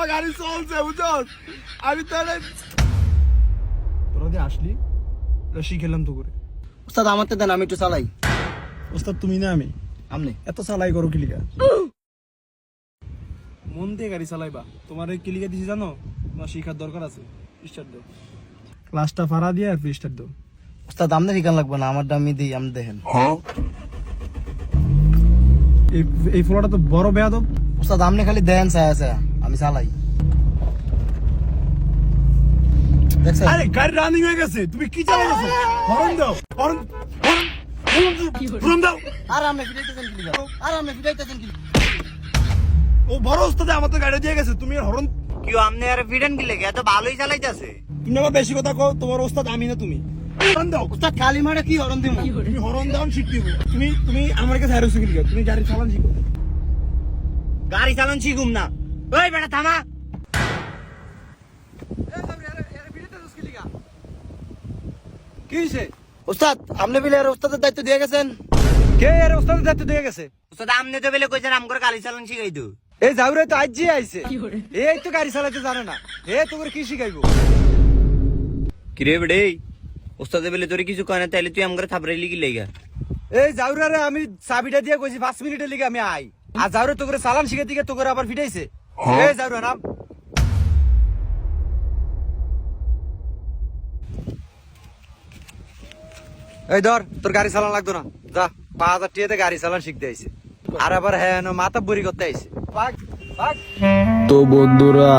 আমার গাড়ি চলছে বুঝছস আমি তাহলে তোরা দিয়ে আসলি শিখেলাম তো করে ওস্তাদ আমার তো দেন আমি একটু চালাই। ওস্তাদ তুমি না আমি আমনে এত চালাই করো কিলিকা মন দিয়ে গাড়ি চালাইবা তোমার এই কিলিকা দিছি জানো তোমার শিখার দরকার আছে স্টার্ট দাও ক্লাসটা ফাড়া দিয়ে আর স্টার্ট দাও ওস্তাদ আমনে শিখান লাগবে না আমার দামি দিই আমি দেখেন। এই ফোলাটা তো বড় বেয়াদব ওস্তাদ আমনে খালি দেন ছায়া ছায়া আমি চালাই দেখছেন। আরে গাড়ি রানিং হয়ে গেছে তুমি কি চালাচ্ছ হর্ন দাও হর্ন হর্ন দাও আর আমনে ফিরাইতেছেন কি লিগা আর আমনে ফিরাইতেছেন কি ও বড় ওস্তাদে আমার তো গাড়ি দিয়ে গেছে তুমি হর্ন কি আমনে আর ফিডেন কি লেগে এত ভালোই চালাইতাছে তুমি আমার বেশি কথা কও তোমার ওস্তাদ আমি না তুমি হর্ন দাও ওস্তাদ কালি মারে কি হরন দিমু তুমি হর্ন দাও শিখতে হবে তুমি আমার কাছে হারছো কি লিগা তুমি গাড়ি চালান শিখো গাড়ি চালান শিখুম না ওই বেটা থামা কি হইছে ওস্তাদ আমনে বিলে আর ওস্তাদের দায়িত্ব দিয়ে গেছেন। কে এর ওস্তাদের দায়িত্ব দিয়ে গেছে ওস্তাদ আমনে তো বেলে কইছেন আম করে গাড়ি চালান শিখাই দো এই জাউরে তো আজই আইছে এই তো গাড়ি চালাতে জানে না এ তোকে কি শিখাইবো কি রে বেড়ে ওস্তাদে বেলে তোরে কিছু কয় না তাইলে তুই আম করে থাবরাইলি কি লেগা এই জাউরারে আমি চাবিটা দিয়ে কইছি 5 মিনিটের লিগে আমি আই আর জাউরে তোকে সালাম শিখে দিকে তোকে আবার ফিটাইছে এই জাউরা নাম এই ধর তোর গাড়ি চালান লাগতো না যা 5000 টাকাতে গাড়ি চালান শিখতে আইছে আর আবার হ্যাঁ মাথা বুড়ি করতে আইছে ভাগ ভাগ তো বন্ধুরা